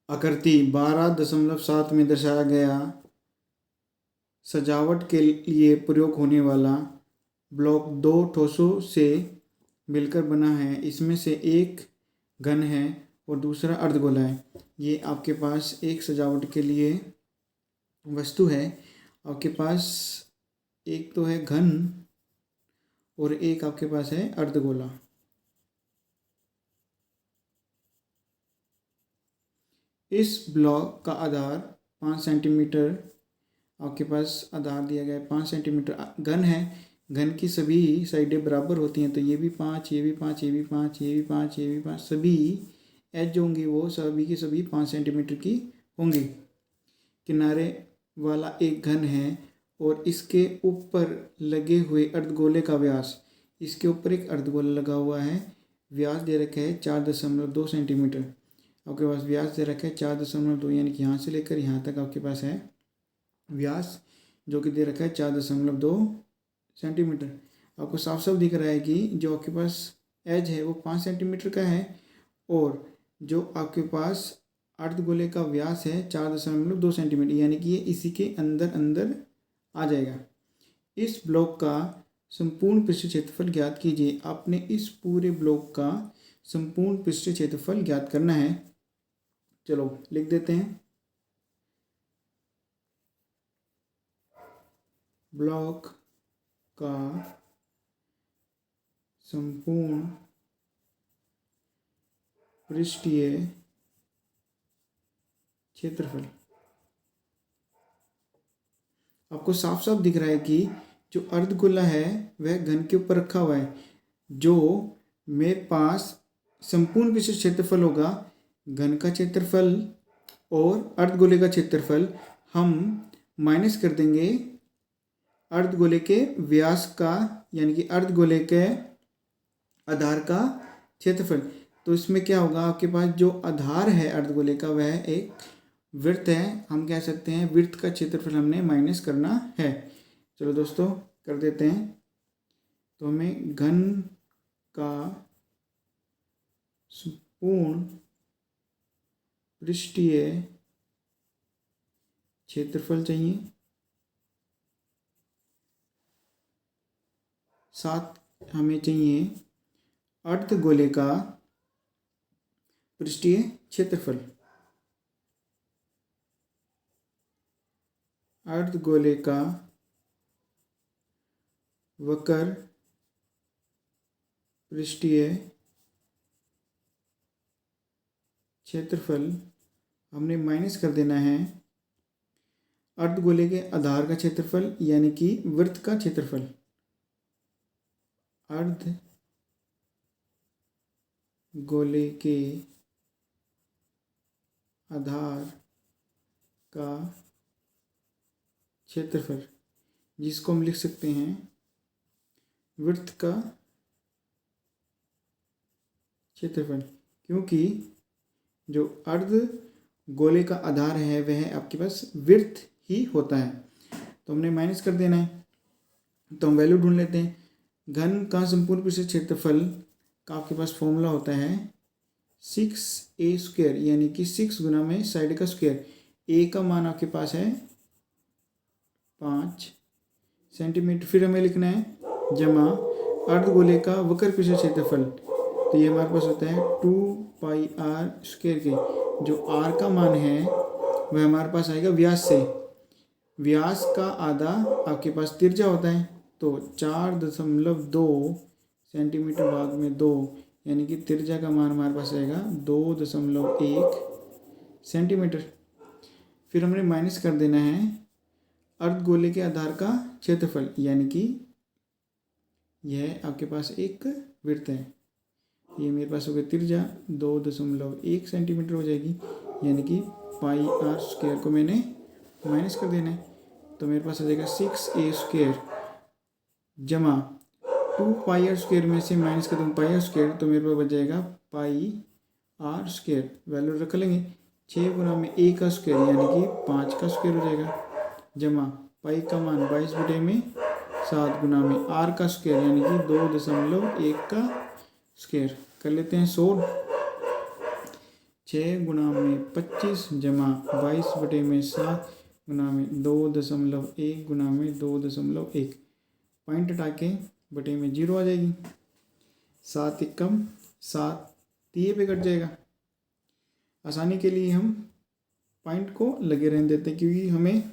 आकृति 12.7 में दर्शाया गया सजावट के लिए प्रयोग होने वाला ब्लॉक दो ठोसों से मिलकर बना है। इसमें से एक घन है और दूसरा अर्धगोला है। ये आपके पास एक सजावट के लिए वस्तु है। आपके पास एक तो है घन और एक आपके पास है अर्धगोला। इस ब्लॉक का आधार 5 सेंटीमीटर आपके पास आधार दिया गया है। 5 सेंटीमीटर घन है। घन की सभी साइडें बराबर होती हैं, तो ये भी 5, ये भी 5, ये भी 5, ये भी 5, ये भी 5, सभी एज होंगी वो सभी की सभी 5 सेंटीमीटर की होंगी। किनारे वाला एक घन है और इसके ऊपर लगे हुए अर्धगोले का व्यास, इसके ऊपर एक अर्धगोला लगा हुआ है। व्यास दे रखा है 4.2 सेंटीमीटर। आपके पास व्यास दे रखा है 4.2, यानी कि यहाँ से लेकर यहाँ तक आपके पास है व्यास, जो कि दे रखा है 4.2 सेंटीमीटर। आपको साफ साफ दिख रहा है कि जो आपके पास एज है वो 5 सेंटीमीटर का है और जो आपके पास अर्धगोले का व्यास है 4.2 सेंटीमीटर, यानी कि ये इसी के अंदर अंदर आ जाएगा। इस ब्लॉक का संपूर्ण पृष्ठ क्षेत्रफल ज्ञात कीजिए। आपने इस पूरे ब्लॉक का संपूर्ण पृष्ठ क्षेत्रफल ज्ञात करना है। चलो लिख देते हैं। ब्लॉक का संपूर्ण पृष्ठीय क्षेत्रफल। आपको साफ साफ दिख रहा है कि जो अर्धगोला है वह घन के ऊपर रखा हुआ है। जो मेरे पास संपूर्ण पृष्ठ क्षेत्रफल होगा, घन का क्षेत्रफल और अर्धगोले का क्षेत्रफल, हम माइनस कर देंगे अर्धगोले के व्यास का, यानी कि अर्धगोले के आधार का क्षेत्रफल। तो इसमें क्या होगा, आपके पास जो आधार है अर्धगोले का वह एक वृत्त है। हम कह सकते हैं वृत्त का क्षेत्रफल हमने माइनस करना है। चलो दोस्तों कर देते हैं। तो हमें घन का संपूर्ण पृष्ठीय क्षेत्रफल चाहिए, साथ हमें चाहिए अर्धगोले का पृष्ठीय क्षेत्रफल। अर्धगोले का वक्र पृष्ठीय क्षेत्रफल हमने माइनस कर देना है अर्धगोले के आधार का क्षेत्रफल, यानी कि वृत्त का क्षेत्रफल। अर्धगोले के आधार का क्षेत्रफल, जिसको हम लिख सकते हैं वृत्त का क्षेत्रफल, क्योंकि जो अर्धगोले का आधार है वह आपके पास वृत्त ही होता है। तो हमने माइनस कर देना है। तो हम वैल्यू ढूंढ लेते हैं। घन का संपूर्ण पृष्ठ क्षेत्रफल का आपके पास फॉर्मूला होता है 6a², यानी कि 6 गुना में साइड का स्क्वायर। ए का मान आपके पास है 5 सेंटीमीटर। फिर हमें लिखना है जमा अर्धगोले का वक्र पृष्ठ क्षेत्रफल। तो ये हमारे पास होता है 2πr² के। जो r का मान है वह हमारे पास आएगा व्यास से। व्यास का आधा आपके पास त्रिज्या होता है, तो 4.2 सेंटीमीटर भाग में 2, यानी कि त्रिज्या का मान हमारे पास आएगा 2.1 सेंटीमीटर। फिर हमने माइनस कर देना है अर्धगोले के आधार का क्षेत्रफल, यानी कि यह आपके पास एक वृत्त है। ये मेरे पास हो गया त्रिज्या 2.1 सेंटीमीटर हो जाएगी, यानी कि πr² को मैंने माइनस कर देना है। तो मेरे पास आ जाएगा 6a² जमा 2πr² में से माइनस कर दूँ πr², तो मेरे पास बच जाएगा πr²। वैल्यू रख लेंगे 6 गुना में a का स्क्वायर, यानी कि 5 का स्क्वायर हो जाएगा, जमा पाई का मान 22/7 गुना में r का स्क्वायर, यानी कि 2.1 का स्क्वायर। कर लेते हैं 100। 6 × 25 जमा 22/7 गुना में 2.1 गुना में 2.1 पॉइंट हटा के बटे में 0 आ जाएगी। 7 एकम 7 तिये पे कट जाएगा। आसानी के लिए हम पॉइंट को लगे रहने देते हैं क्योंकि हमें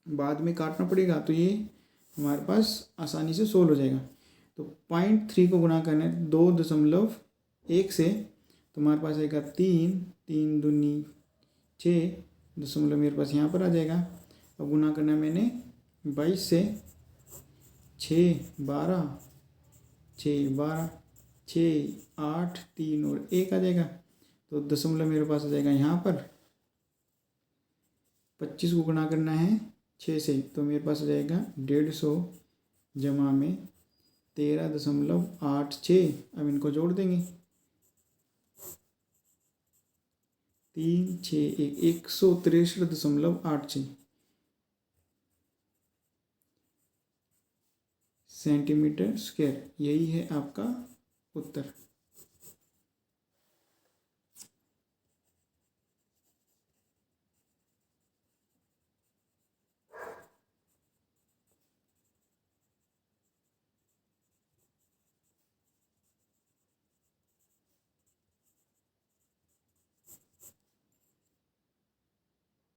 बाद में काटना पड़ेगा, तो ये हमारे पास आसानी से सोल्व हो जाएगा। तो 0.3 को गुना करना है 2.1 से, तो हमारे पास आएगा 3, 3 दूनी 6 दशमलव मेरे पास यहाँ पर आ जाएगा। अब गुना करना है मैंने 22 से, 6 12 6 12 6 8 3 और 1 आ जाएगा। तो दशमलव मेरे पास आ जाएगा यहाँ पर। 25 को गुना करना है 6 से, तो मेरे पास आ जाएगा 150 जमा में 13.86। अब इनको जोड़ देंगे, 3 6 1 163.86 सेंटीमीटर स्क्वायर। यही है आपका उत्तर।